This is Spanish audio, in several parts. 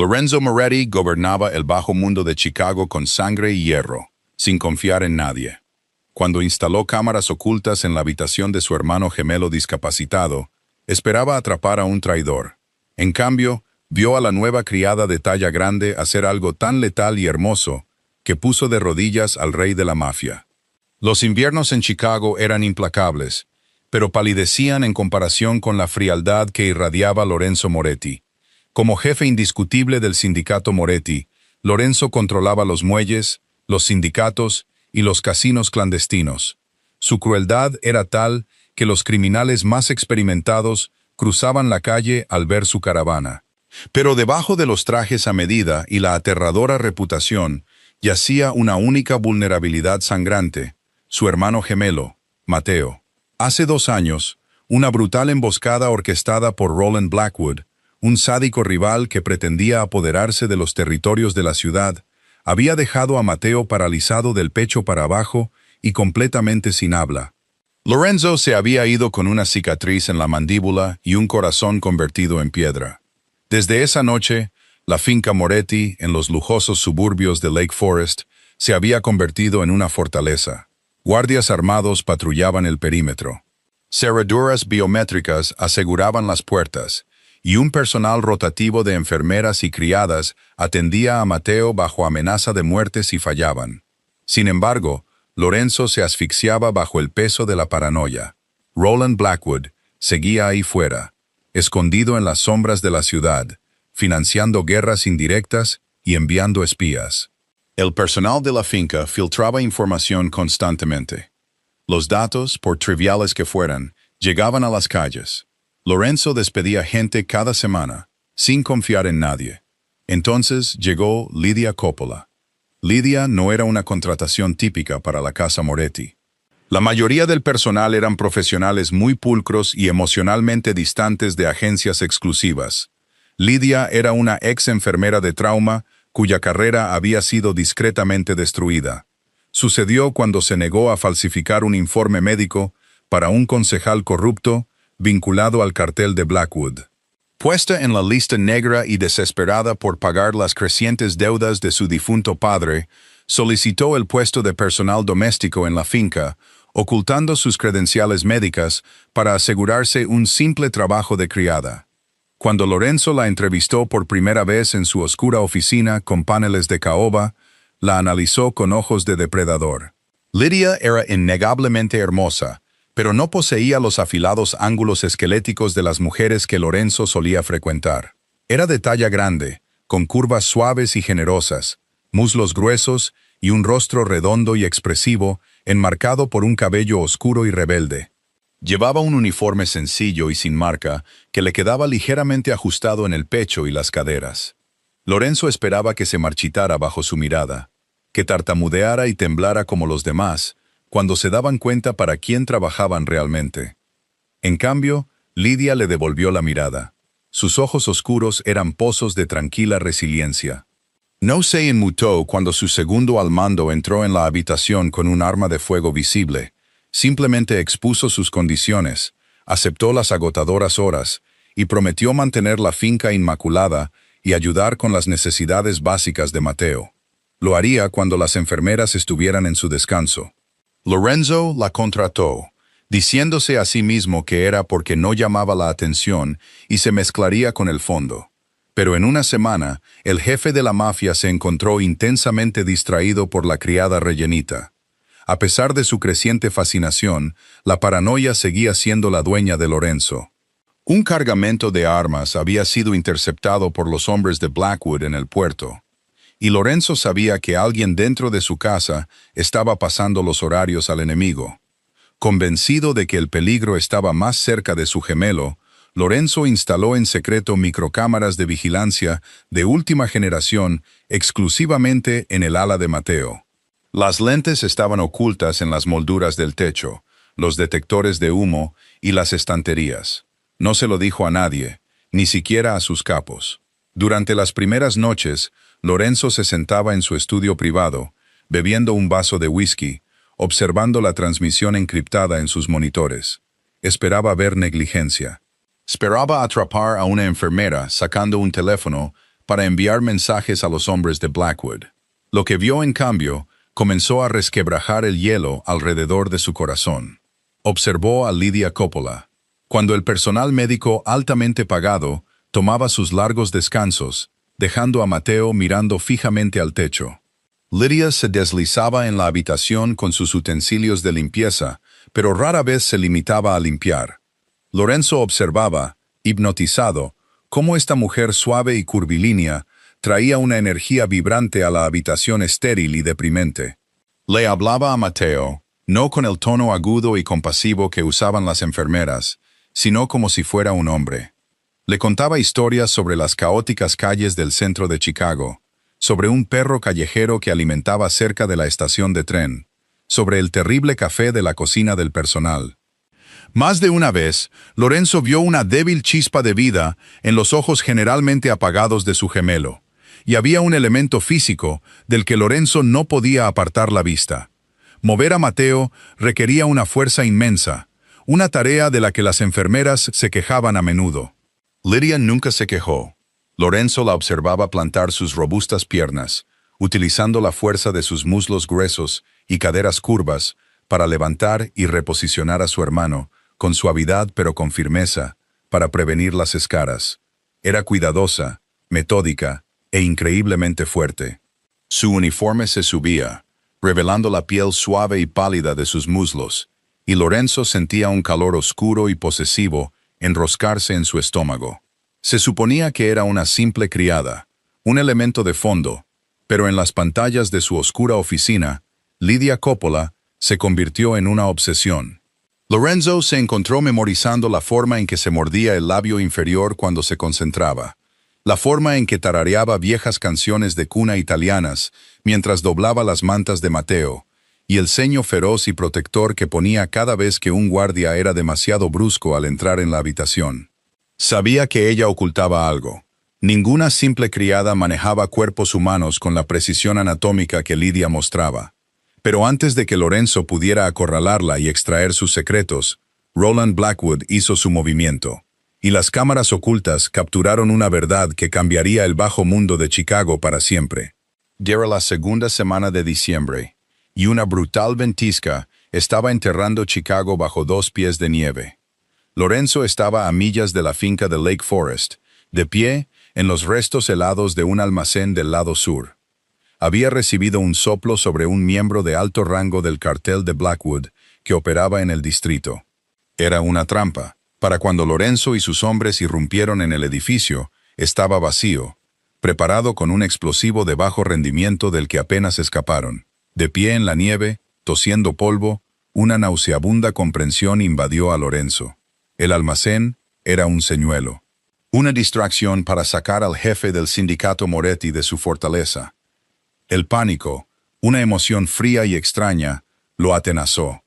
Lorenzo Moretti gobernaba el bajo mundo de Chicago con sangre y hierro, sin confiar en nadie. Cuando instaló cámaras ocultas en la habitación de su hermano gemelo discapacitado, esperaba atrapar a un traidor. En cambio, vio a la nueva criada de talla grande hacer algo tan letal y hermoso que puso de rodillas al rey de la mafia. Los inviernos en Chicago eran implacables, pero palidecían en comparación con la frialdad que irradiaba Lorenzo Moretti. Como jefe indiscutible del sindicato Moretti, Lorenzo controlaba los muelles, los sindicatos y los casinos clandestinos. Su crueldad era tal que los criminales más experimentados cruzaban la calle al ver su caravana. Pero debajo de los trajes a medida y la aterradora reputación, yacía una única vulnerabilidad sangrante: su hermano gemelo, Mateo. Hace 2 años, una brutal emboscada orquestada por Roland Blackwood, un sádico rival que pretendía apoderarse de los territorios de la ciudad, había dejado a Mateo paralizado del pecho para abajo y completamente sin habla. Lorenzo se había ido con una cicatriz en la mandíbula y un corazón convertido en piedra. Desde esa noche, la finca Moretti, en los lujosos suburbios de Lake Forest, se había convertido en una fortaleza. Guardias armados patrullaban el perímetro. Cerraduras biométricas aseguraban las puertas, y un personal rotativo de enfermeras y criadas atendía a Mateo bajo amenaza de muerte si fallaban. Sin embargo, Lorenzo se asfixiaba bajo el peso de la paranoia. Roland Blackwood seguía ahí fuera, escondido en las sombras de la ciudad, financiando guerras indirectas y enviando espías. El personal de la finca filtraba información constantemente. Los datos, por triviales que fueran, llegaban a las calles. Lorenzo despedía gente cada semana, sin confiar en nadie. Entonces llegó Lydia Coppola. Lydia no era una contratación típica para la casa Moretti. La mayoría del personal eran profesionales muy pulcros y emocionalmente distantes de agencias exclusivas. Lydia era una ex enfermera de trauma cuya carrera había sido discretamente destruida. Sucedió cuando se negó a falsificar un informe médico para un concejal corrupto vinculado al cartel de Blackwood. Puesta en la lista negra y desesperada por pagar las crecientes deudas de su difunto padre, solicitó el puesto de personal doméstico en la finca, ocultando sus credenciales médicas para asegurarse un simple trabajo de criada. Cuando Lorenzo la entrevistó por primera vez en su oscura oficina con paneles de caoba, la analizó con ojos de depredador. Lydia era innegablemente hermosa, pero no poseía los afilados ángulos esqueléticos de las mujeres que Lorenzo solía frecuentar. Era de talla grande, con curvas suaves y generosas, muslos gruesos y un rostro redondo y expresivo, enmarcado por un cabello oscuro y rebelde. Llevaba un uniforme sencillo y sin marca, que le quedaba ligeramente ajustado en el pecho y las caderas. Lorenzo esperaba que se marchitara bajo su mirada, que tartamudeara y temblara como los demás, cuando se daban cuenta para quién trabajaban realmente. En cambio, Lydia le devolvió la mirada. Sus ojos oscuros eran pozos de tranquila resiliencia. No se inmutó cuando su segundo al mando entró en la habitación con un arma de fuego visible. Simplemente expuso sus condiciones, aceptó las agotadoras horas y prometió mantener la finca inmaculada y ayudar con las necesidades básicas de Mateo. Lo haría cuando las enfermeras estuvieran en su descanso. Lorenzo la contrató, diciéndose a sí mismo que era porque no llamaba la atención y se mezclaría con el fondo. Pero en una semana, el jefe de la mafia se encontró intensamente distraído por la criada rellenita. A pesar de su creciente fascinación, la paranoia seguía siendo la dueña de Lorenzo. Un cargamento de armas había sido interceptado por los hombres de Blackwood en el puerto, y Lorenzo sabía que alguien dentro de su casa estaba pasando los horarios al enemigo. Convencido de que el peligro estaba más cerca de su gemelo, Lorenzo instaló en secreto microcámaras de vigilancia de última generación exclusivamente en el ala de Mateo. Las lentes estaban ocultas en las molduras del techo, los detectores de humo y las estanterías. No se lo dijo a nadie, ni siquiera a sus capos. Durante las primeras noches, Lorenzo se sentaba en su estudio privado, bebiendo un vaso de whisky, observando la transmisión encriptada en sus monitores. Esperaba ver negligencia. Esperaba atrapar a una enfermera sacando un teléfono para enviar mensajes a los hombres de Blackwood. Lo que vio, en cambio, comenzó a resquebrajar el hielo alrededor de su corazón. Observó a Lydia Coppola. Cuando el personal médico altamente pagado tomaba sus largos descansos, dejando a Mateo mirando fijamente al techo. Lydia se deslizaba en la habitación con sus utensilios de limpieza, pero rara vez se limitaba a limpiar. Lorenzo observaba, hipnotizado, cómo esta mujer suave y curvilínea traía una energía vibrante a la habitación estéril y deprimente. Le hablaba a Mateo, no con el tono agudo y compasivo que usaban las enfermeras, sino como si fuera un hombre. Le contaba historias sobre las caóticas calles del centro de Chicago, sobre un perro callejero que alimentaba cerca de la estación de tren, sobre el terrible café de la cocina del personal. Más de una vez, Lorenzo vio una débil chispa de vida en los ojos generalmente apagados de su gemelo, y había un elemento físico del que Lorenzo no podía apartar la vista. Mover a Mateo requería una fuerza inmensa, una tarea de la que las enfermeras se quejaban a menudo. Lydia nunca se quejó. Lorenzo la observaba plantar sus robustas piernas, utilizando la fuerza de sus muslos gruesos y caderas curvas para levantar y reposicionar a su hermano, con suavidad pero con firmeza, para prevenir las escaras. Era cuidadosa, metódica e increíblemente fuerte. Su uniforme se subía, revelando la piel suave y pálida de sus muslos, y Lorenzo sentía un calor oscuro y posesivo enroscarse en su estómago. Se suponía que era una simple criada, un elemento de fondo, pero en las pantallas de su oscura oficina, Lydia Coppola se convirtió en una obsesión. Lorenzo se encontró memorizando la forma en que se mordía el labio inferior cuando se concentraba, la forma en que tarareaba viejas canciones de cuna italianas mientras doblaba las mantas de Mateo, y el ceño feroz y protector que ponía cada vez que un guardia era demasiado brusco al entrar en la habitación. Sabía que ella ocultaba algo. Ninguna simple criada manejaba cuerpos humanos con la precisión anatómica que Lydia mostraba. Pero antes de que Lorenzo pudiera acorralarla y extraer sus secretos, Roland Blackwood hizo su movimiento, y las cámaras ocultas capturaron una verdad que cambiaría el bajo mundo de Chicago para siempre. Era la segunda semana de diciembre, y una brutal ventisca estaba enterrando Chicago bajo 2 pies de nieve. Lorenzo estaba a millas de la finca de Lake Forest, de pie en los restos helados de un almacén del lado sur. Había recibido un soplo sobre un miembro de alto rango del cartel de Blackwood que operaba en el distrito. Era una trampa. Para cuando Lorenzo y sus hombres irrumpieron en el edificio, estaba vacío, preparado con un explosivo de bajo rendimiento del que apenas escaparon. De pie en la nieve, tosiendo polvo, una nauseabunda comprensión invadió a Lorenzo. El almacén era un señuelo. Una distracción para sacar al jefe del sindicato Moretti de su fortaleza. El pánico, una emoción fría y extraña, lo atenazó.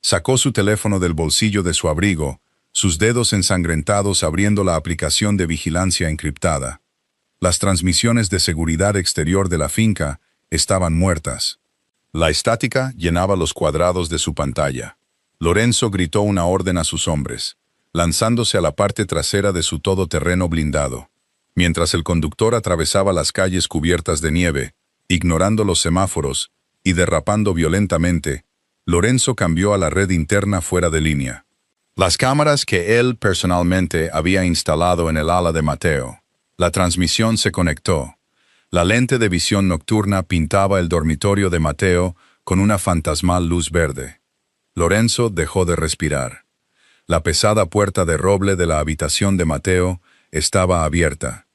Sacó su teléfono del bolsillo de su abrigo, sus dedos ensangrentados abriendo la aplicación de vigilancia encriptada. Las transmisiones de seguridad exterior de la finca estaban muertas. La estática llenaba los cuadrados de su pantalla. Lorenzo gritó una orden a sus hombres, lanzándose a la parte trasera de su todoterreno blindado. Mientras el conductor atravesaba las calles cubiertas de nieve, ignorando los semáforos y derrapando violentamente, Lorenzo cambió a la red interna fuera de línea. Las cámaras que él personalmente había instalado en el ala de Mateo. La transmisión se conectó. La lente de visión nocturna pintaba el dormitorio de Mateo con una fantasmal luz verde. Lorenzo dejó de respirar. La pesada puerta de roble de la habitación de Mateo estaba abierta.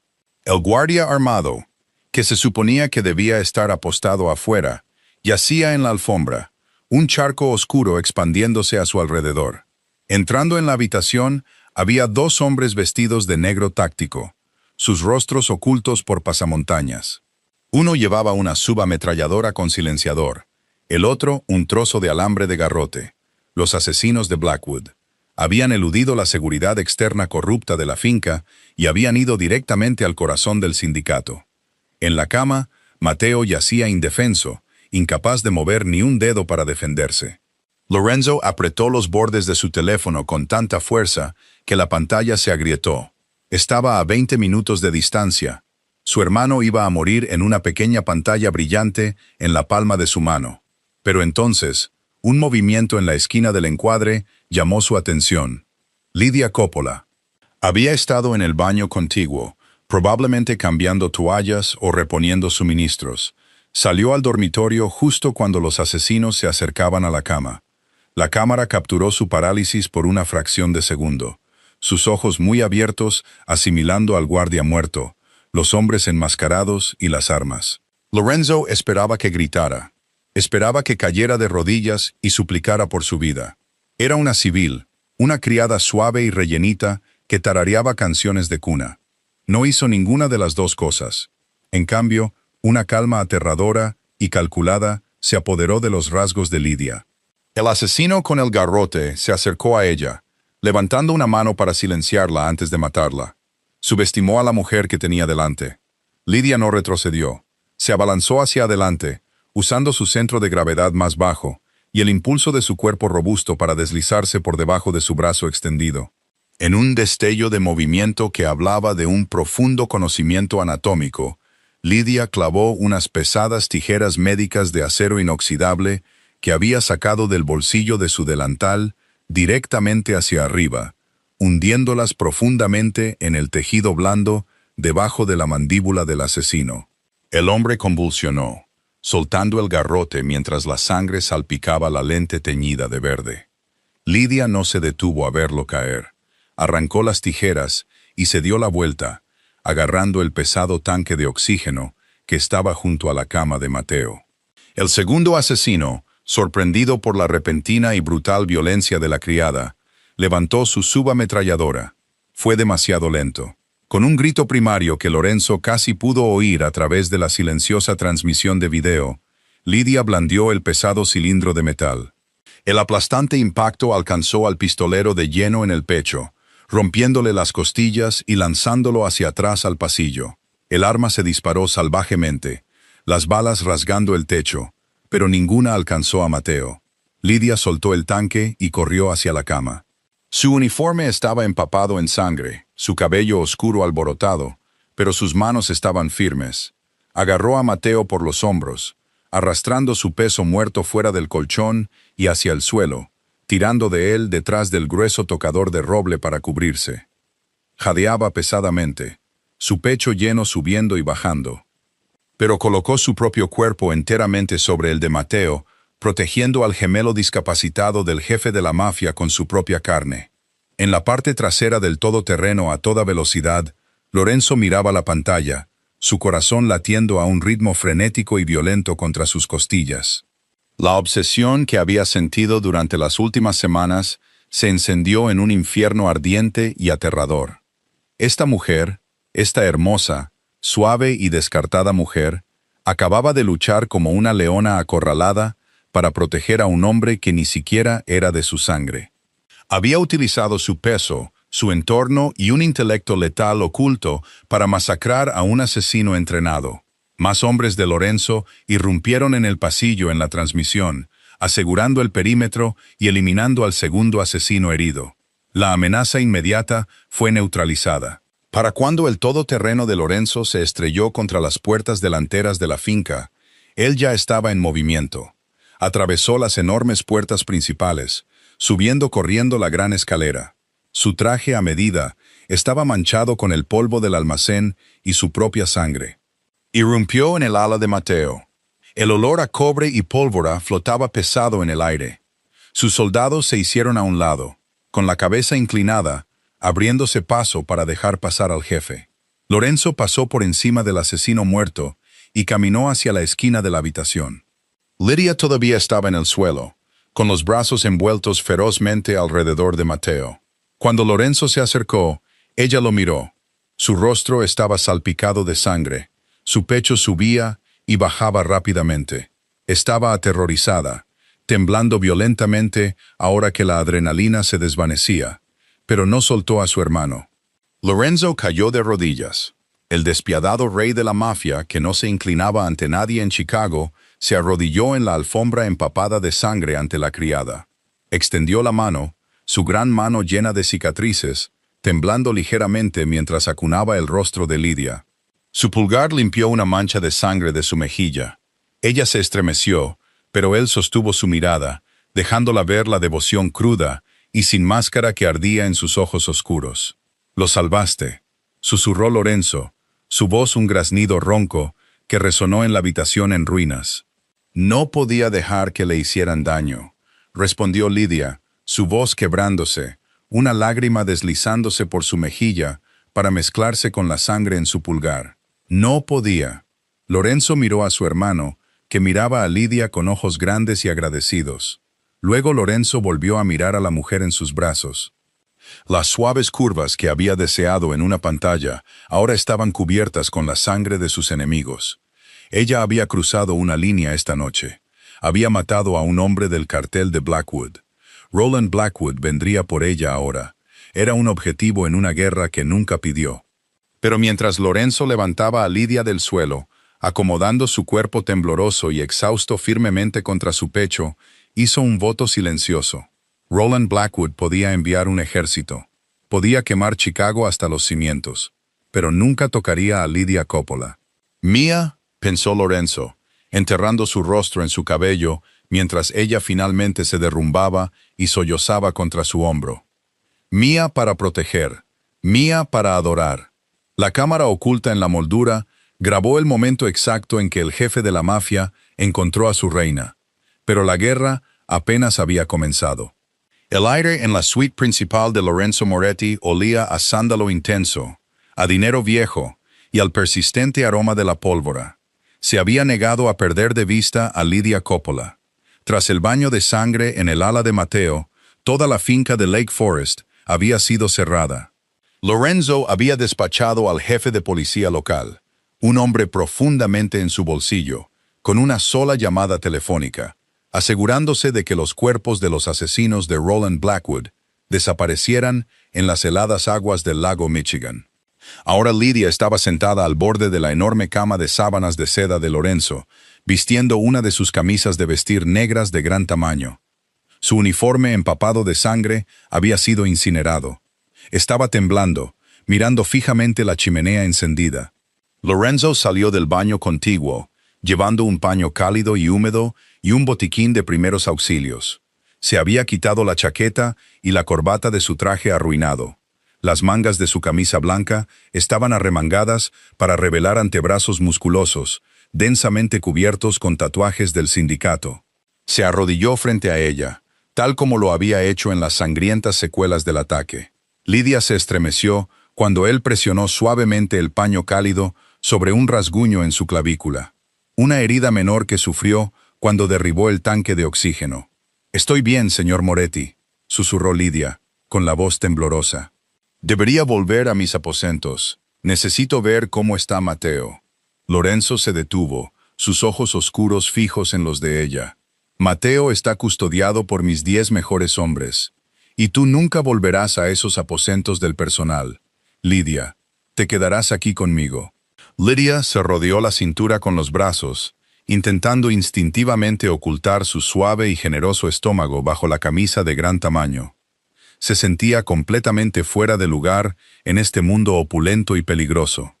El guardia armado, que se suponía que debía estar apostado afuera, yacía en la alfombra, un charco oscuro expandiéndose a su alrededor. Entrando en la habitación, había 2 hombres vestidos de negro táctico, sus rostros ocultos por pasamontañas. Uno llevaba una subametralladora con silenciador, el otro un trozo de alambre de garrote. Los asesinos de Blackwood habían eludido la seguridad externa corrupta de la finca y habían ido directamente al corazón del sindicato. En la cama, Mateo yacía indefenso, incapaz de mover ni un dedo para defenderse. Lorenzo apretó los bordes de su teléfono con tanta fuerza que la pantalla se agrietó. Estaba a 20 minutos de distancia. Su hermano iba a morir en una pequeña pantalla brillante en la palma de su mano. Pero entonces, un movimiento en la esquina del encuadre llamó su atención. Lydia Coppola. Había estado en el baño contiguo, probablemente cambiando toallas o reponiendo suministros. Salió al dormitorio justo cuando los asesinos se acercaban a la cama. La cámara capturó su parálisis por una fracción de segundo. Sus ojos muy abiertos, asimilando al guardia muerto, los hombres enmascarados y las armas. Lorenzo esperaba que gritara. Esperaba que cayera de rodillas y suplicara por su vida. Era una civil, una criada suave y rellenita que tarareaba canciones de cuna. No hizo ninguna de las dos cosas. En cambio, una calma aterradora y calculada se apoderó de los rasgos de Lydia. El asesino con el garrote se acercó a ella, levantando una mano para silenciarla antes de matarla. Subestimó a la mujer que tenía delante. Lydia no retrocedió. Se abalanzó hacia adelante, usando su centro de gravedad más bajo y el impulso de su cuerpo robusto para deslizarse por debajo de su brazo extendido. En un destello de movimiento que hablaba de un profundo conocimiento anatómico, Lydia clavó unas pesadas tijeras médicas de acero inoxidable que había sacado del bolsillo de su delantal directamente hacia arriba, hundiéndolas profundamente en el tejido blando debajo de la mandíbula del asesino. El hombre convulsionó, soltando el garrote mientras la sangre salpicaba la lente teñida de verde. Lydia no se detuvo a verlo caer. Arrancó las tijeras y se dio la vuelta, agarrando el pesado tanque de oxígeno que estaba junto a la cama de Mateo. El segundo asesino, sorprendido por la repentina y brutal violencia de la criada, levantó su subametralladora. Fue demasiado lento. Con un grito primario que Lorenzo casi pudo oír a través de la silenciosa transmisión de video, Lydia blandió el pesado cilindro de metal. El aplastante impacto alcanzó al pistolero de lleno en el pecho, rompiéndole las costillas y lanzándolo hacia atrás al pasillo. El arma se disparó salvajemente, las balas rasgando el techo, pero ninguna alcanzó a Mateo. Lydia soltó el tanque y corrió hacia la cama. Su uniforme estaba empapado en sangre, su cabello oscuro alborotado, pero sus manos estaban firmes. Agarró a Mateo por los hombros, arrastrando su peso muerto fuera del colchón y hacia el suelo, tirando de él detrás del grueso tocador de roble para cubrirse. Jadeaba pesadamente, su pecho lleno subiendo y bajando. Pero colocó su propio cuerpo enteramente sobre el de Mateo, protegiendo al gemelo discapacitado del jefe de la mafia con su propia carne. En la parte trasera del todoterreno a toda velocidad, Lorenzo miraba la pantalla, su corazón latiendo a un ritmo frenético y violento contra sus costillas. La obsesión que había sentido durante las últimas semanas se encendió en un infierno ardiente y aterrador. Esta mujer, esta hermosa, suave y descartada mujer, acababa de luchar como una leona acorralada para proteger a un hombre que ni siquiera era de su sangre. Había utilizado su peso, su entorno y un intelecto letal oculto para masacrar a un asesino entrenado. Más hombres de Lorenzo irrumpieron en el pasillo en la transmisión, asegurando el perímetro y eliminando al segundo asesino herido. La amenaza inmediata fue neutralizada. Para cuando el todoterreno de Lorenzo se estrelló contra las puertas delanteras de la finca, él ya estaba en movimiento. Atravesó las enormes puertas principales, subiendo corriendo la gran escalera. Su traje a medida estaba manchado con el polvo del almacén y su propia sangre. Irrumpió en el ala de Mateo. El olor a cobre y pólvora flotaba pesado en el aire. Sus soldados se hicieron a un lado, con la cabeza inclinada, abriéndose paso para dejar pasar al jefe. Lorenzo pasó por encima del asesino muerto y caminó hacia la esquina de la habitación. Lydia todavía estaba en el suelo, con los brazos envueltos ferozmente alrededor de Mateo. Cuando Lorenzo se acercó, ella lo miró. Su rostro estaba salpicado de sangre, su pecho subía y bajaba rápidamente. Estaba aterrorizada, temblando violentamente ahora que la adrenalina se desvanecía, pero no soltó a su hermano. Lorenzo cayó de rodillas. El despiadado rey de la mafia, que no se inclinaba ante nadie en Chicago, se arrodilló en la alfombra empapada de sangre ante la criada. Extendió la mano, su gran mano llena de cicatrices, temblando ligeramente mientras acunaba el rostro de Lydia. Su pulgar limpió una mancha de sangre de su mejilla. Ella se estremeció, pero él sostuvo su mirada, dejándola ver la devoción cruda y sin máscara que ardía en sus ojos oscuros. «Lo salvaste», susurró Lorenzo, su voz un graznido ronco que resonó en la habitación en ruinas. «No podía dejar que le hicieran daño», respondió Lidia, su voz quebrándose, una lágrima deslizándose por su mejilla para mezclarse con la sangre en su pulgar. «No podía». Lorenzo miró a su hermano, que miraba a Lidia con ojos grandes y agradecidos. Luego Lorenzo volvió a mirar a la mujer en sus brazos. Las suaves curvas que había deseado en una pantalla ahora estaban cubiertas con la sangre de sus enemigos. Ella había cruzado una línea esta noche. Había matado a un hombre del cartel de Blackwood. Roland Blackwood vendría por ella ahora. Era un objetivo en una guerra que nunca pidió. Pero mientras Lorenzo levantaba a Lidia del suelo, acomodando su cuerpo tembloroso y exhausto firmemente contra su pecho, hizo un voto silencioso. Roland Blackwood podía enviar un ejército. Podía quemar Chicago hasta los cimientos. Pero nunca tocaría a Lydia Coppola. «Mía», pensó Lorenzo, enterrando su rostro en su cabello, mientras ella finalmente se derrumbaba y sollozaba contra su hombro. «Mía para proteger. Mía para adorar». La cámara oculta en la moldura grabó el momento exacto en que el jefe de la mafia encontró a su reina. Pero la guerra apenas había comenzado. El aire en la suite principal de Lorenzo Moretti olía a sándalo intenso, a dinero viejo y al persistente aroma de la pólvora. Se había negado a perder de vista a Lydia Coppola. Tras el baño de sangre en el ala de Mateo, toda la finca de Lake Forest había sido cerrada. Lorenzo había despachado al jefe de policía local, un hombre profundamente en su bolsillo, con una sola llamada telefónica, asegurándose de que los cuerpos de los asesinos de Roland Blackwood desaparecieran en las heladas aguas del lago Michigan. Ahora Lydia estaba sentada al borde de la enorme cama de sábanas de seda de Lorenzo, vistiendo una de sus camisas de vestir negras de gran tamaño. Su uniforme empapado de sangre había sido incinerado. Estaba temblando, mirando fijamente la chimenea encendida. Lorenzo salió del baño contiguo, llevando un paño cálido y húmedo y un botiquín de primeros auxilios. Se había quitado la chaqueta y la corbata de su traje arruinado. Las mangas de su camisa blanca estaban arremangadas para revelar antebrazos musculosos, densamente cubiertos con tatuajes del sindicato. Se arrodilló frente a ella, tal como lo había hecho en las sangrientas secuelas del ataque. Lydia se estremeció cuando él presionó suavemente el paño cálido sobre un rasguño en su clavícula. Una herida menor que sufrió cuando derribó el tanque de oxígeno. «Estoy bien, señor Moretti», susurró Lydia, con la voz temblorosa. «Debería volver a mis aposentos. Necesito ver cómo está Mateo». Lorenzo se detuvo, sus ojos oscuros fijos en los de ella. «Mateo está custodiado por mis 10 mejores hombres. Y tú nunca volverás a esos aposentos del personal. Lydia, te quedarás aquí conmigo». Lydia se rodeó la cintura con los brazos, intentando instintivamente ocultar su suave y generoso estómago bajo la camisa de gran tamaño. Se sentía completamente fuera de lugar en este mundo opulento y peligroso.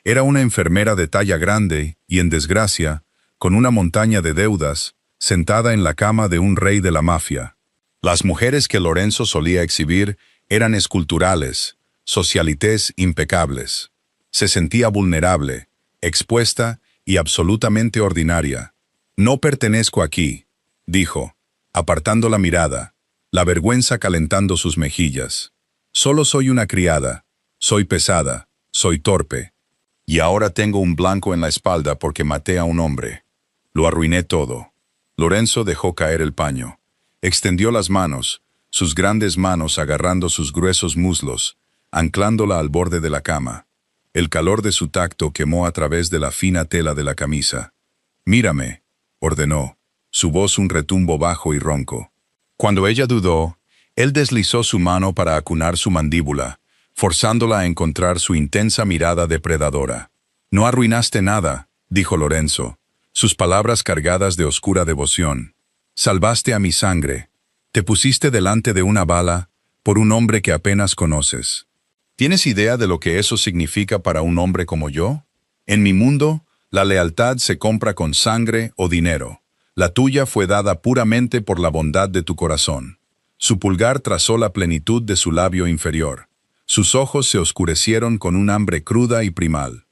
Era una enfermera de talla grande y, en desgracia, con una montaña de deudas, sentada en la cama de un rey de la mafia. Las mujeres que Lorenzo solía exhibir eran esculturales, socialites impecables. Se sentía vulnerable, expuesta y absolutamente ordinaria. «No pertenezco aquí», dijo, apartando la mirada, la vergüenza calentando sus mejillas. «Solo soy una criada, soy pesada, soy torpe. Y ahora tengo un blanco en la espalda porque maté a un hombre. Lo arruiné todo». Lorenzo dejó caer el paño. Extendió las manos, sus grandes manos agarrando sus gruesos muslos, anclándola al borde de la cama. El calor de su tacto quemó a través de la fina tela de la camisa. «Mírame», ordenó, su voz un retumbo bajo y ronco. Cuando ella dudó, él deslizó su mano para acunar su mandíbula, forzándola a encontrar su intensa mirada depredadora. «No arruinaste nada», dijo Lorenzo, sus palabras cargadas de oscura devoción. «Salvaste a mi sangre. Te pusiste delante de una bala por un hombre que apenas conoces. ¿Tienes idea de lo que eso significa para un hombre como yo?» En mi mundo, la lealtad se compra con sangre o dinero. La tuya fue dada puramente por la bondad de tu corazón. Su pulgar trazó la plenitud de su labio inferior. Sus ojos se oscurecieron con un hambre cruda y primal.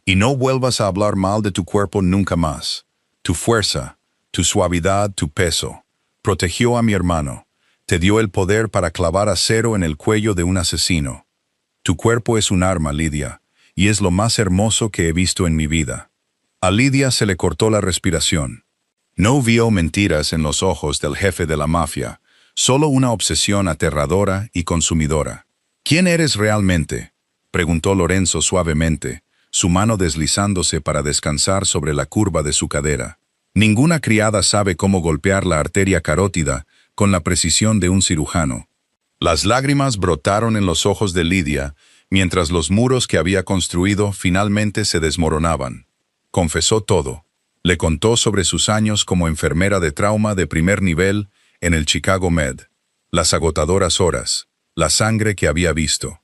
Y no vuelvas a hablar mal de tu cuerpo nunca más. Tu fuerza, tu suavidad, tu peso. Protegió a mi hermano. Te dio el poder para clavar acero en el cuello de un asesino. Tu cuerpo es un arma, Lidia, y es lo más hermoso que he visto en mi vida. A Lidia se le cortó la respiración. No vio mentiras en los ojos del jefe de la mafia, solo una obsesión aterradora y consumidora. ¿Quién eres realmente?, preguntó Lorenzo suavemente, su mano deslizándose para descansar sobre la curva de su cadera. Ninguna criada sabe cómo golpear la arteria carótida con la precisión de un cirujano. Las lágrimas brotaron en los ojos de Lidia, mientras los muros que había construido finalmente se desmoronaban. Confesó todo. Le contó sobre sus años como enfermera de trauma de primer nivel en el Chicago Med, las agotadoras horas, la sangre que había visto.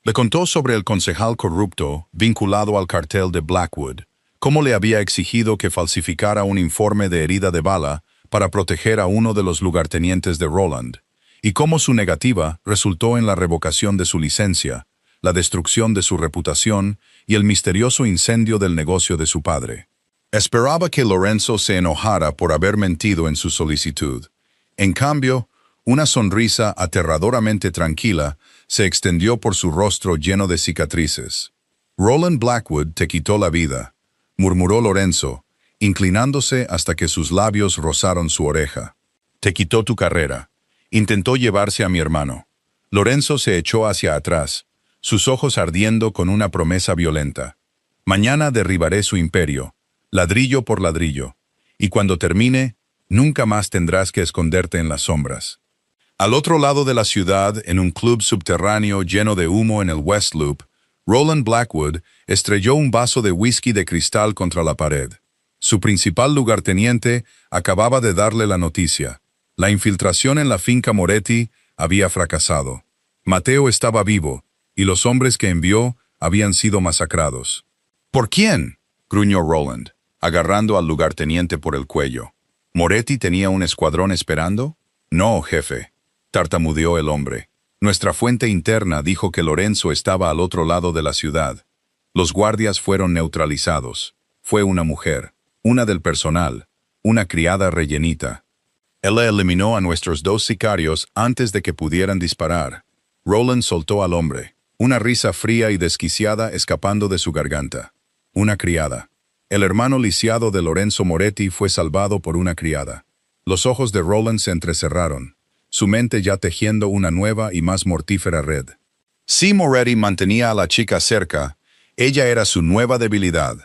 Le contó sobre el concejal corrupto vinculado al cartel de Blackwood, cómo le había exigido que falsificara un informe de herida de bala para proteger a uno de los lugartenientes de Roland, y cómo su negativa resultó en la revocación de su licencia, la destrucción de su reputación y el misterioso incendio del negocio de su padre. Esperaba que Lorenzo se enojara por haber mentido en su solicitud. En cambio, una sonrisa aterradoramente tranquila se extendió por su rostro lleno de cicatrices. Roland Blackwood te quitó la vida, murmuró Lorenzo, inclinándose hasta que sus labios rozaron su oreja. Te quitó tu carrera. Intentó llevarse a mi hermano. Lorenzo se echó hacia atrás, sus ojos ardiendo con una promesa violenta. Mañana derribaré su imperio, ladrillo por ladrillo, y cuando termine, nunca más tendrás que esconderte en las sombras. Al otro lado de la ciudad, en un club subterráneo lleno de humo en el West Loop, Roland Blackwood estrelló un vaso de whisky de cristal contra la pared. Su principal lugarteniente acababa de darle la noticia. La infiltración en la finca Moretti había fracasado. Mateo estaba vivo, y los hombres que envió habían sido masacrados. ¿Por quién?, gruñó Roland, agarrando al lugarteniente por el cuello. ¿Moretti tenía un escuadrón esperando? No, jefe, tartamudeó el hombre. Nuestra fuente interna dijo que Lorenzo estaba al otro lado de la ciudad. Los guardias fueron neutralizados. Fue una mujer, una del personal, una criada rellenita. Él eliminó a nuestros 2 sicarios antes de que pudieran disparar. Roland soltó al hombre, una risa fría y desquiciada escapando de su garganta. Una criada. El hermano lisiado de Lorenzo Moretti fue salvado por una criada. Los ojos de Roland se entrecerraron, su mente ya tejiendo una nueva y más mortífera red. Si Moretti mantenía a la chica cerca, ella era su nueva debilidad.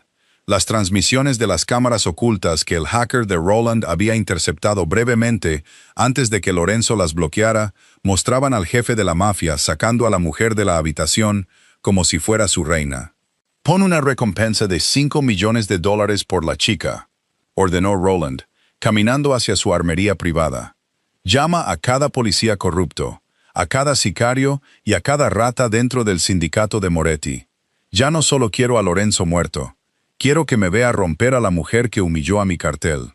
Las transmisiones de las cámaras ocultas que el hacker de Roland había interceptado brevemente antes de que Lorenzo las bloqueara mostraban al jefe de la mafia sacando a la mujer de la habitación como si fuera su reina. «Pon una recompensa de $5 millones por la chica», ordenó Roland, caminando hacia su armería privada. «Llama a cada policía corrupto, a cada sicario y a cada rata dentro del sindicato de Moretti. Ya no solo quiero a Lorenzo muerto. Quiero que me vea romper a la mujer que humilló a mi cartel».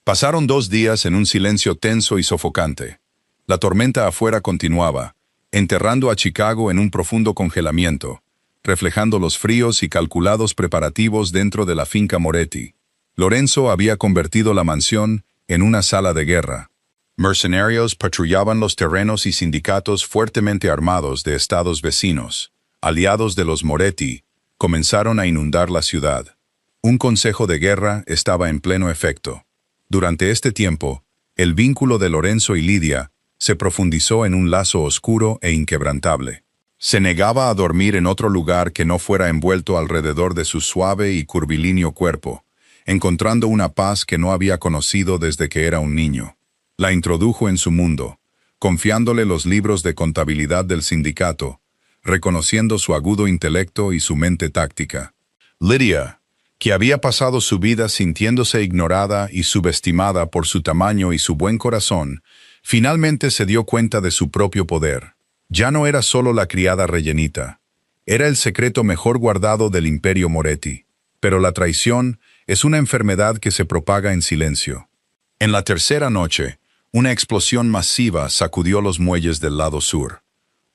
Pasaron 2 días en un silencio tenso y sofocante. La tormenta afuera continuaba, enterrando a Chicago en un profundo congelamiento, reflejando los fríos y calculados preparativos dentro de la finca Moretti. Lorenzo había convertido la mansión en una sala de guerra. Mercenarios patrullaban los terrenos y sindicatos fuertemente armados de estados vecinos, aliados de los Moretti, comenzaron a inundar la ciudad. Un consejo de guerra estaba en pleno efecto. Durante este tiempo, el vínculo de Lorenzo y Lidia se profundizó en un lazo oscuro e inquebrantable. Se negaba a dormir en otro lugar que no fuera envuelto alrededor de su suave y curvilíneo cuerpo, encontrando una paz que no había conocido desde que era un niño. La introdujo en su mundo, confiándole los libros de contabilidad del sindicato, reconociendo su agudo intelecto y su mente táctica. Lidia, que había pasado su vida sintiéndose ignorada y subestimada por su tamaño y su buen corazón, finalmente se dio cuenta de su propio poder. Ya no era solo la criada rellenita. Era el secreto mejor guardado del imperio Moretti. Pero la traición es una enfermedad que se propaga en silencio. En la tercera noche, una explosión masiva sacudió los muelles del lado sur.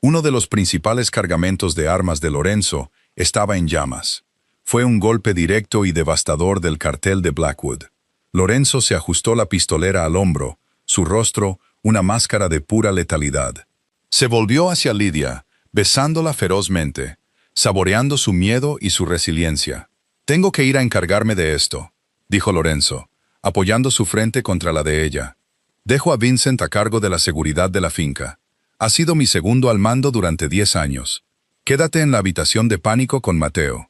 Uno de los principales cargamentos de armas de Lorenzo estaba en llamas. Fue un golpe directo y devastador del cartel de Blackwood. Lorenzo se ajustó la pistolera al hombro, su rostro una máscara de pura letalidad. Se volvió hacia Lydia, besándola ferozmente, saboreando su miedo y su resiliencia. «Tengo que ir a encargarme de esto», dijo Lorenzo, apoyando su frente contra la de ella. «Dejo a Vincent a cargo de la seguridad de la finca. Ha sido mi segundo al mando durante 10 años. Quédate en la habitación de pánico con Mateo.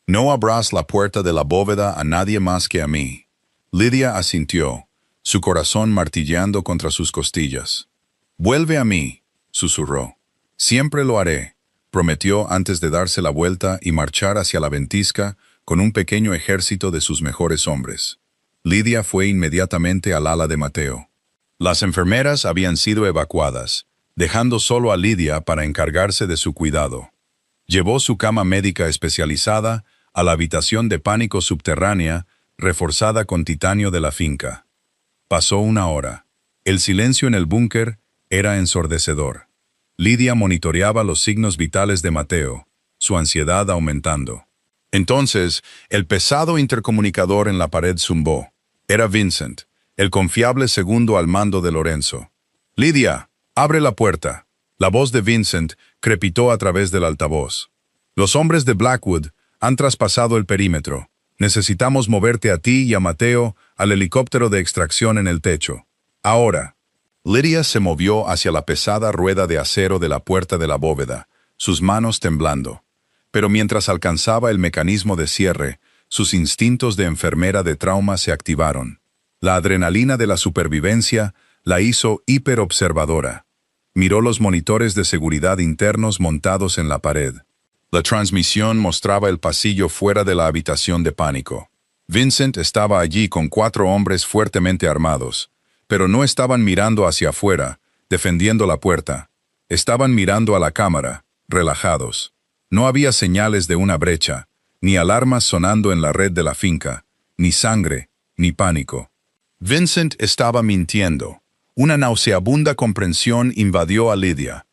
No abras la puerta de la bóveda a nadie más que a mí». Lydia asintió, su corazón martilleando contra sus costillas. «Vuelve a mí», susurró. «Siempre lo haré», prometió antes de darse la vuelta y marchar hacia la ventisca con un pequeño ejército de sus mejores hombres. Lydia fue inmediatamente al ala de Mateo. Las enfermeras habían sido evacuadas, dejando solo a Lydia para encargarse de su cuidado. Llevó su cama médica especializada a la habitación de pánico subterránea, reforzada con titanio de la finca. Pasó una hora. El silencio en el búnker era ensordecedor. Lydia monitoreaba los signos vitales de Mateo, su ansiedad aumentando. Entonces, el pesado intercomunicador en la pared zumbó. Era Vincent, el confiable segundo al mando de Lorenzo. «Lydia, abre la puerta». La voz de Vincent crepitó a través del altavoz. «Los hombres de Blackwood han traspasado el perímetro. Necesitamos moverte a ti y a Mateo al helicóptero de extracción en el techo. Ahora». Lydia se movió hacia la pesada rueda de acero de la puerta de la bóveda, sus manos temblando. Pero mientras alcanzaba el mecanismo de cierre, sus instintos de enfermera de trauma se activaron. La adrenalina de la supervivencia la hizo hiperobservadora. Miró los monitores de seguridad internos montados en la pared. La transmisión mostraba el pasillo fuera de la habitación de pánico. Vincent estaba allí con 4 hombres fuertemente armados, pero no estaban mirando hacia afuera, defendiendo la puerta. Estaban mirando a la cámara, relajados. No había señales de una brecha, ni alarmas sonando en la red de la finca, ni sangre, ni pánico. Vincent estaba mintiendo. Una nauseabunda comprensión invadió a Lydia.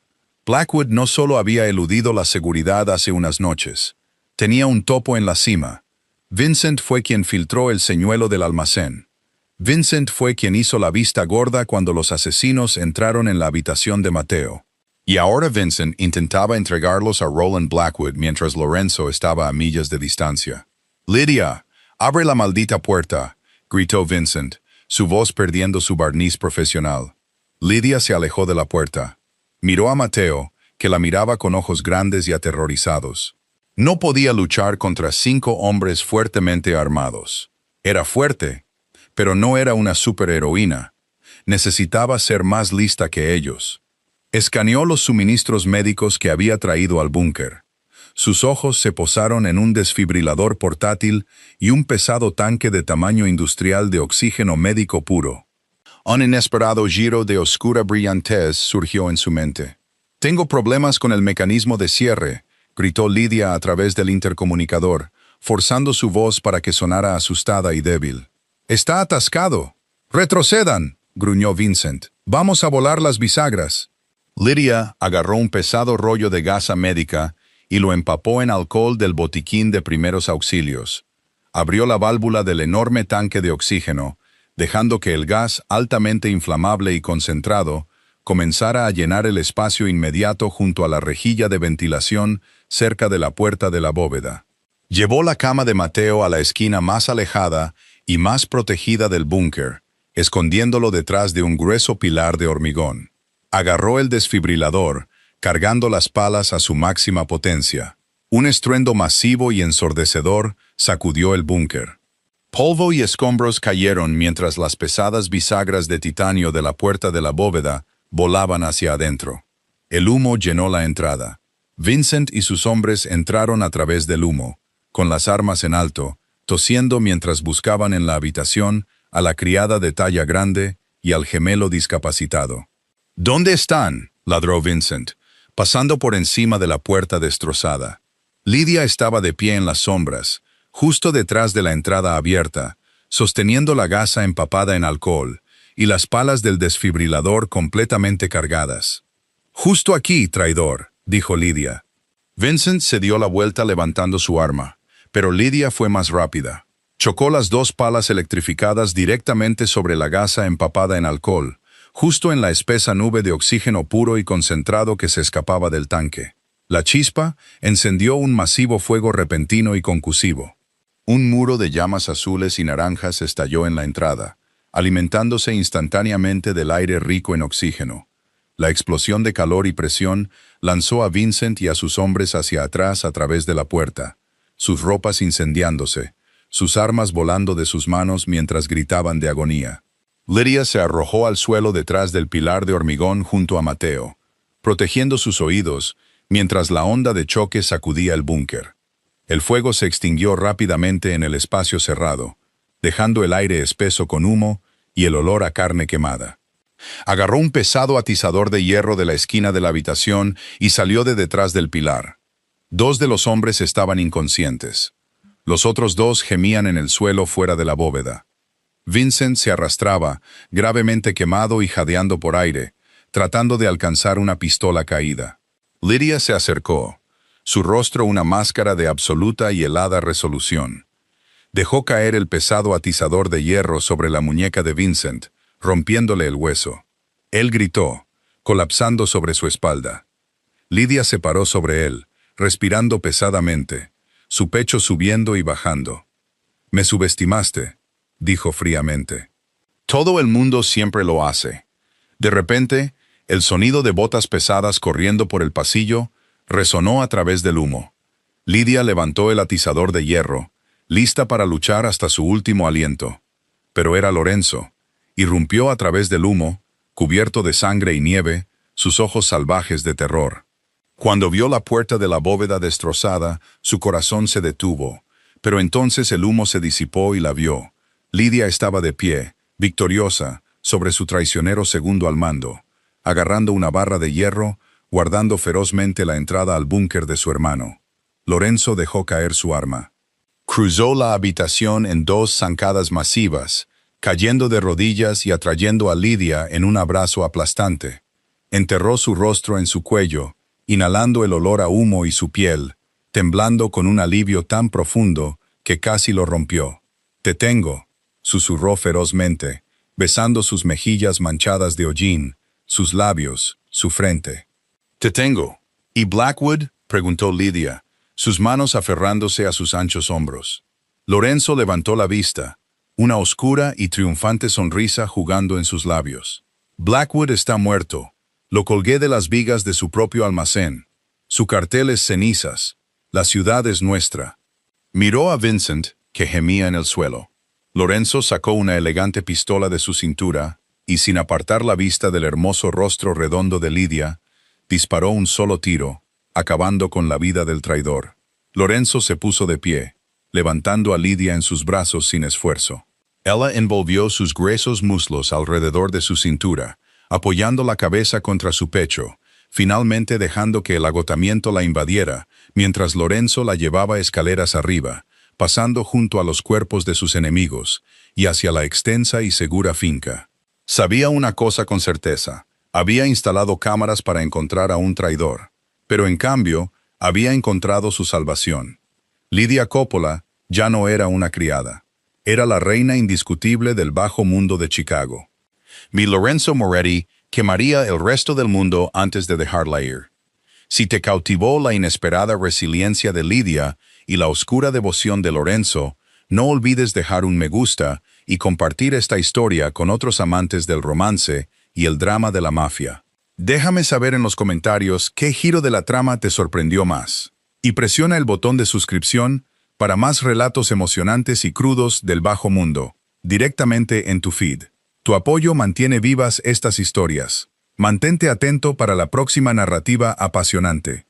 Blackwood no solo había eludido la seguridad hace unas noches, tenía un topo en la cima. Vincent fue quien filtró el señuelo del almacén. Vincent fue quien hizo la vista gorda cuando los asesinos entraron en la habitación de Mateo. Y ahora Vincent intentaba entregarlos a Roland Blackwood mientras Lorenzo estaba a millas de distancia. «Lydia, abre la maldita puerta», gritó Vincent, su voz perdiendo su barniz profesional. Lydia se alejó de la puerta. Miró a Mateo, que la miraba con ojos grandes y aterrorizados. No podía luchar contra 5 hombres fuertemente armados. Era fuerte, pero no era una superheroína. Necesitaba ser más lista que ellos. Escaneó los suministros médicos que había traído al búnker. Sus ojos se posaron en un desfibrilador portátil y un pesado tanque de tamaño industrial de oxígeno médico puro. Un inesperado giro de oscura brillantez surgió en su mente. «Tengo problemas con el mecanismo de cierre», gritó Lydia a través del intercomunicador, forzando su voz para que sonara asustada y débil. «Está atascado». «Retrocedan», gruñó Vincent. «Vamos a volar las bisagras». Lydia agarró un pesado rollo de gasa médica y lo empapó en alcohol del botiquín de primeros auxilios. Abrió la válvula del enorme tanque de oxígeno, dejando que el gas altamente inflamable y concentrado comenzara a llenar el espacio inmediato junto a la rejilla de ventilación cerca de la puerta de la bóveda. Llevó la cama de Mateo a la esquina más alejada y más protegida del búnker, escondiéndolo detrás de un grueso pilar de hormigón. Agarró el desfibrilador, cargando las palas a su máxima potencia. Un estruendo masivo y ensordecedor sacudió el búnker. Polvo y escombros cayeron mientras las pesadas bisagras de titanio de la puerta de la bóveda volaban hacia adentro. El humo llenó la entrada. Vincent y sus hombres entraron a través del humo, con las armas en alto, tosiendo mientras buscaban en la habitación a la criada de talla grande y al gemelo discapacitado. «¿Dónde están?», ladró Vincent, pasando por encima de la puerta destrozada. Lydia estaba de pie en las sombras, justo detrás de la entrada abierta, sosteniendo la gasa empapada en alcohol y las palas del desfibrilador completamente cargadas. «Justo aquí, traidor», dijo Lydia. Vincent se dio la vuelta levantando su arma, pero Lydia fue más rápida. Chocó las dos palas electrificadas directamente sobre la gasa empapada en alcohol, justo en la espesa nube de oxígeno puro y concentrado que se escapaba del tanque. La chispa encendió un masivo fuego repentino y concusivo. Un muro de llamas azules y naranjas estalló en la entrada, alimentándose instantáneamente del aire rico en oxígeno. La explosión de calor y presión lanzó a Vincent y a sus hombres hacia atrás a través de la puerta, sus ropas incendiándose, sus armas volando de sus manos mientras gritaban de agonía. Lydia se arrojó al suelo detrás del pilar de hormigón junto a Mateo, protegiendo sus oídos, mientras la onda de choque sacudía el búnker. El fuego se extinguió rápidamente en el espacio cerrado, dejando el aire espeso con humo y el olor a carne quemada. Agarró un pesado atizador de hierro de la esquina de la habitación y salió de detrás del pilar. Dos de los hombres estaban inconscientes. Los otros dos gemían en el suelo fuera de la bóveda. Vincent se arrastraba, gravemente quemado y jadeando por aire, tratando de alcanzar una pistola caída. Lydia se acercó, su rostro una máscara de absoluta y helada resolución. Dejó caer el pesado atizador de hierro sobre la muñeca de Vincent, rompiéndole el hueso. Él gritó, colapsando sobre su espalda. Lydia se paró sobre él, respirando pesadamente, su pecho subiendo y bajando. «Me subestimaste», dijo fríamente. «Todo el mundo siempre lo hace». De repente, el sonido de botas pesadas corriendo por el pasillo resonó a través del humo. Lydia levantó el atizador de hierro, lista para luchar hasta su último aliento. Pero era Lorenzo. Irrumpió a través del humo, cubierto de sangre y nieve, sus ojos salvajes de terror. Cuando vio la puerta de la bóveda destrozada, su corazón se detuvo, pero entonces el humo se disipó y la vio. Lydia estaba de pie, victoriosa, sobre su traicionero segundo al mando, agarrando una barra de hierro, guardando ferozmente la entrada al búnker de su hermano. Lorenzo dejó caer su arma. Cruzó la habitación en dos zancadas masivas, cayendo de rodillas y atrayendo a Lydia en un abrazo aplastante. Enterró su rostro en su cuello, inhalando el olor a humo y su piel, temblando con un alivio tan profundo que casi lo rompió. «Te tengo», susurró ferozmente, besando sus mejillas manchadas de hollín, sus labios, su frente. «Te tengo». «¿Y Blackwood?», preguntó Lydia, sus manos aferrándose a sus anchos hombros. Lorenzo levantó la vista, una oscura y triunfante sonrisa jugando en sus labios. «Blackwood está muerto. Lo colgué de las vigas de su propio almacén. Su cartel es cenizas. La ciudad es nuestra». Miró a Vincent, que gemía en el suelo. Lorenzo sacó una elegante pistola de su cintura y, sin apartar la vista del hermoso rostro redondo de Lydia, disparó un solo tiro, acabando con la vida del traidor. Lorenzo se puso de pie, levantando a Lydia en sus brazos sin esfuerzo. Ella envolvió sus gruesos muslos alrededor de su cintura, apoyando la cabeza contra su pecho, finalmente dejando que el agotamiento la invadiera, mientras Lorenzo la llevaba escaleras arriba, pasando junto a los cuerpos de sus enemigos, y hacia la extensa y segura finca. Sabía una cosa con certeza: había instalado cámaras para encontrar a un traidor, pero en cambio, había encontrado su salvación. Lydia Coppola ya no era una criada. Era la reina indiscutible del bajo mundo de Chicago. Mi Lorenzo Moretti quemaría el resto del mundo antes de dejarla ir. Si te cautivó la inesperada resiliencia de Lydia y la oscura devoción de Lorenzo, no olvides dejar un me gusta y compartir esta historia con otros amantes del romance y el drama de la mafia. Déjame saber en los comentarios qué giro de la trama te sorprendió más. Y presiona el botón de suscripción para más relatos emocionantes y crudos del bajo mundo, directamente en tu feed. Tu apoyo mantiene vivas estas historias. Mantente atento para la próxima narrativa apasionante.